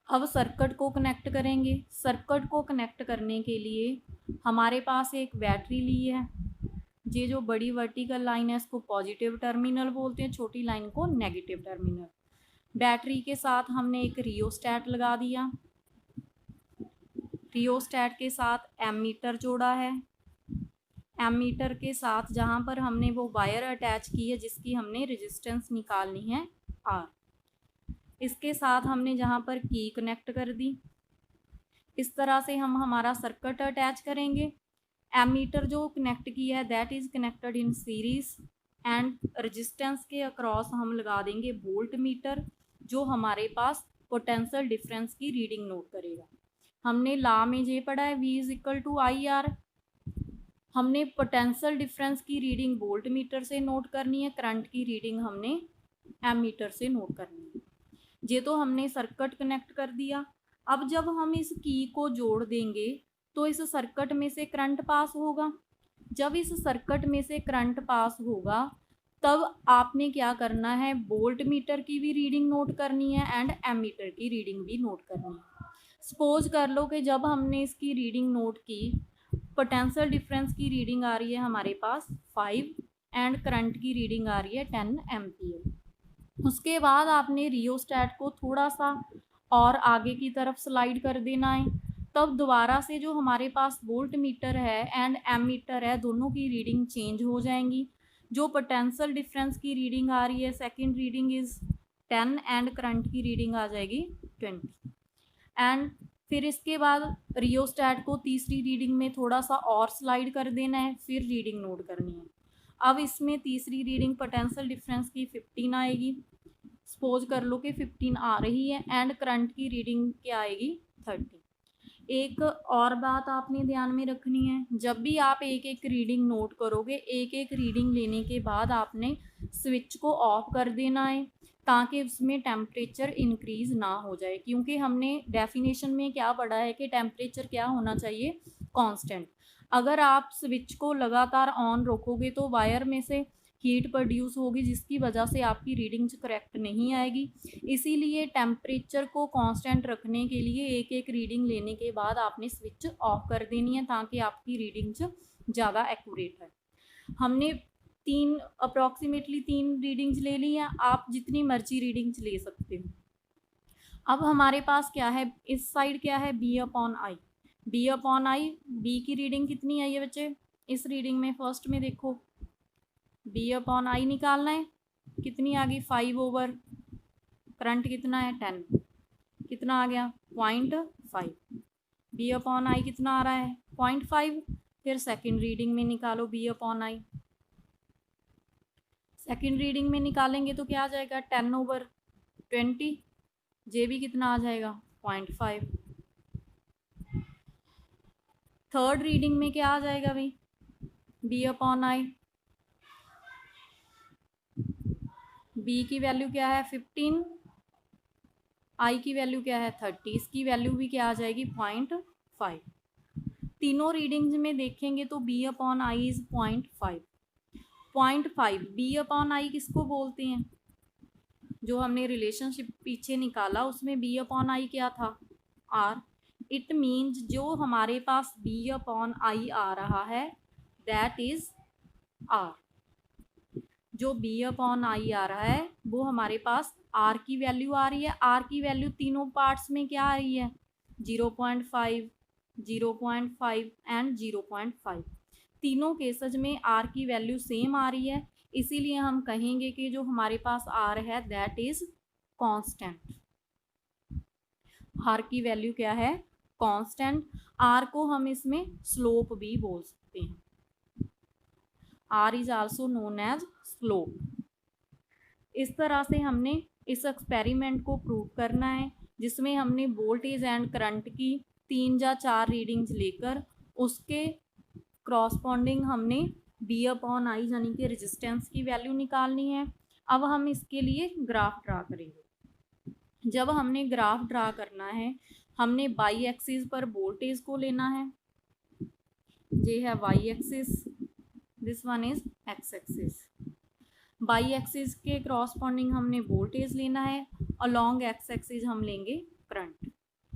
अब सर्किट को कनेक्ट करेंगे। सर्किट को कनेक्ट करने के लिए हमारे पास एक बैटरी ली है। ये जो बड़ी वर्टिकल लाइन है इसको पॉजिटिव टर्मिनल बोलते हैं, छोटी लाइन को नेगेटिव टर्मिनल। बैटरी के साथ हमने एक रियोस्टेट लगा दिया। रियोस्टेट के साथ एमीटर जोड़ा है। एमीटर के साथ जहाँ पर हमने वो वायर अटैच की है जिसकी हमने रेजिस्टेंस निकालनी है आर, इसके साथ हमने जहाँ पर की कनेक्ट कर दी। इस तरह से हम हमारा सर्किट अटैच करेंगे। एमीटर जो कनेक्ट किया है that is connected in series and resistance के अक्रॉस हम लगा देंगे वोल्ट मीटर, जो हमारे पास पोटेंशियल डिफरेंस की रीडिंग नोट करेगा। हमने लॉ में ये पढ़ा है V is equal to I R. हमने पोटेंशियल डिफरेंस की रीडिंग वोल्ट मीटर से नोट करनी है, करंट की रीडिंग हमने एमीटर से नोट करनी है। ये तो हमने सर्किट कनेक्ट कर दिया। अब जब हम इस की को जोड़ देंगे तो इस सर्किट में से करंट पास होगा। जब इस सर्किट में से करंट पास होगा तब आपने क्या करना है, वोल्ट मीटर की भी रीडिंग नोट करनी है एंड एमीटर की रीडिंग भी नोट करनी है। सपोज कर लो कि जब हमने इसकी रीडिंग नोट की, पोटेंशियल डिफरेंस की रीडिंग आ रही है हमारे पास 5 एंड करंट की रीडिंग आ रही है 10 एम्पियर। उसके बाद आपने रियोस्टेट को थोड़ा सा और आगे की तरफ स्लाइड कर देना है। तब दोबारा से जो हमारे पास वोल्ट मीटर है एंड एमीटर है दोनों की रीडिंग चेंज हो जाएंगी। जो पोटेंशियल डिफरेंस की रीडिंग आ रही है second reading is 10 and current की रीडिंग आ जाएगी 20। एंड फिर इसके बाद रियोस्टेट को तीसरी रीडिंग में थोड़ा सा और स्लाइड कर देना है, फिर रीडिंग नोट करनी है। अब इसमें तीसरी रीडिंग पोटेंशियल डिफरेंस की 15 आएगी। सपोज कर लो कि 15 आ रही है एंड करंट की रीडिंग क्या आएगी 30। एक और बात आपने ध्यान में रखनी है, जब भी आप एक एक रीडिंग नोट करोगे एक एक रीडिंग लेने के बाद आपने स्विच को ऑफ कर देना है ताकि उसमें टेम्परेचर इंक्रीज ना हो जाए, क्योंकि हमने डेफिनेशन में क्या पढ़ा है कि टेम्परेचर क्या होना चाहिए, कांस्टेंट। अगर आप स्विच को लगातार ऑन रखोगे तो वायर में से हीट प्रोड्यूस होगी जिसकी वजह से आपकी रीडिंग करेक्ट नहीं आएगी। इसीलिए टेम्परेचर को कांस्टेंट रखने के लिए एक एक रीडिंग लेने के बाद आपने स्विच ऑफ कर देनी है ताकि आपकी रीडिंग्स ज़्यादा एक्यूरेट है। हमने अप्रॉक्सीमेटली 3 रीडिंग्स ले ली हैं, आप जितनी मर्जी रीडिंग्स ले सकते हो। अब हमारे पास क्या है, इस साइड क्या है B upon I. B upon I, B की रीडिंग कितनी आई है बच्चे, इस रीडिंग में फर्स्ट में देखो बी अपॉन आई निकालना है, कितनी आ गई 5 ओवर करंट कितना है 10, कितना आ गया 0.5। बी अपॉन आई कितना आ रहा है 0.5। फिर सेकंड रीडिंग में निकालो B upon I. Second reading में निकालेंगे तो क्या आ जाएगा 10 ओवर 20, जे भी कितना आ जाएगा 0.5। थर्ड रीडिंग में क्या आ जाएगा भाई, बी अपॉन आई, बी की वैल्यू क्या है 15, आई की वैल्यू क्या है 30, इसकी वैल्यू भी क्या आ जाएगी 0.5। तीनों रीडिंग्स में देखेंगे तो B upon I is 0.5। 0.5 B upon I किसको बोलते हैं, जो हमने रिलेशनशिप पीछे निकाला उसमें बी अपॉन आई क्या था आर। इट मीन्स जो हमारे पास बी अपॉन आई आ रहा है दैट इज आर। जो बी अपॉन आई आ रहा है वो हमारे पास आर की वैल्यू आ रही है। आर की वैल्यू तीनों पार्ट्स में क्या आ रही है 0.5, 0.5 एंड 0.5। तीनों केसेस में आर की वैल्यू सेम आ रही है, इसीलिए हम कहेंगे कि जो हमारे पास आर है दैट इज कांस्टेंट। आर की वैल्यू क्या है कांस्टेंट। आर को हम इसमें स्लोप भी बोल सकते हैं, R is also known as slope. इस तरह से हमने इस एक्सपेरिमेंट को प्रूव करना है जिसमें हमने वोल्टेज एंड करंट की 3 या 4 रीडिंग्स लेकर उसके क्रॉसपॉन्डिंग हमने बी अपॉन आई यानी कि रेजिस्टेंस की वैल्यू निकालनी है। अब हम इसके लिए ग्राफ ड्रा करेंगे। जब हमने ग्राफ ड्रा करना है हमने वाई एक्सिस पर वोल्टेज को लेना है, ये है Y axis, this one is X axis. Y axis के क्रॉसपॉन्डिंग हमने वोल्टेज लेना है, अलोंग एक्स एक्सिस हम लेंगे करंट।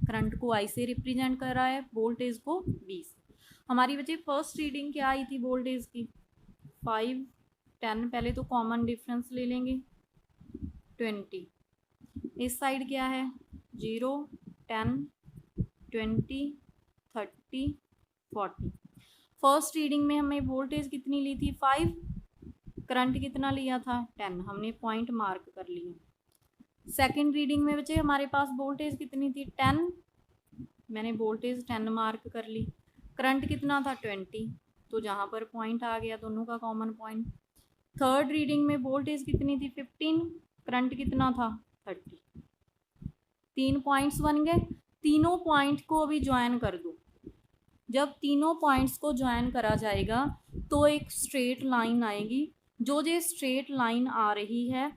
करंट को आई से रिप्रेजेंट कर रहा है, वोल्टेज को बी से। हमारी बच्चे फर्स्ट रीडिंग क्या आई थी वोल्टेज की 5 10, पहले तो कॉमन डिफरेंस ले लेंगे 20, इस साइड क्या है 0 10 20 30 40। फर्स्ट रीडिंग में हमें वोल्टेज कितनी ली थी 5, करंट कितना लिया था 10, हमने पॉइंट मार्क कर लिया। सेकंड रीडिंग में बच्चे हमारे पास वोल्टेज कितनी थी 10, मैंने वोल्टेज 10 मार्क कर ली, करंट कितना था 20, तो जहाँ पर पॉइंट आ गया दोनों का कॉमन पॉइंट। थर्ड रीडिंग में वोल्टेज कितनी थी 15, करंट कितना था 30, 3 पॉइंट्स बन गए। तीनों पॉइंट को अभी ज्वाइन कर दो। जब तीनों पॉइंट्स को ज्वाइन करा जाएगा तो एक स्ट्रेट लाइन आएगी। जो ये स्ट्रेट लाइन आ रही है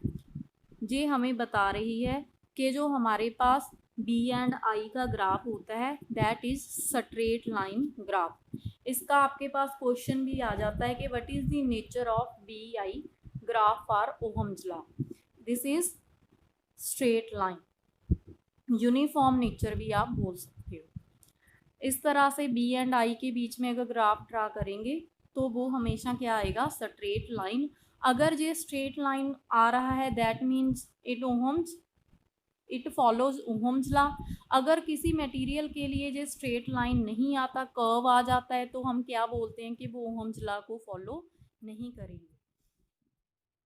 ये हमें बता रही है कि जो हमारे पास बी एंड आई का ग्राफ होता है that is straight line graph. इसका आपके पास क्वेश्चन भी आ जाता है कि what is the nature of B I graph for Ohm's law. This is straight line, uniform nature भी आप बोल सकते हो। इस तरह से बी एंड आई के बीच में अगर ग्राफ ड्रा करेंगे तो वो हमेशा क्या आएगा स्ट्रेट लाइन। अगर ये स्ट्रेट लाइन आ रहा है that means it follows Ohm's law. अगर किसी मटेरियल के लिए ये स्ट्रेट लाइन नहीं आता, कर्व आ जाता है, तो हम क्या बोलते हैं कि वो ओहम्स लॉ को फॉलो नहीं करेंगे।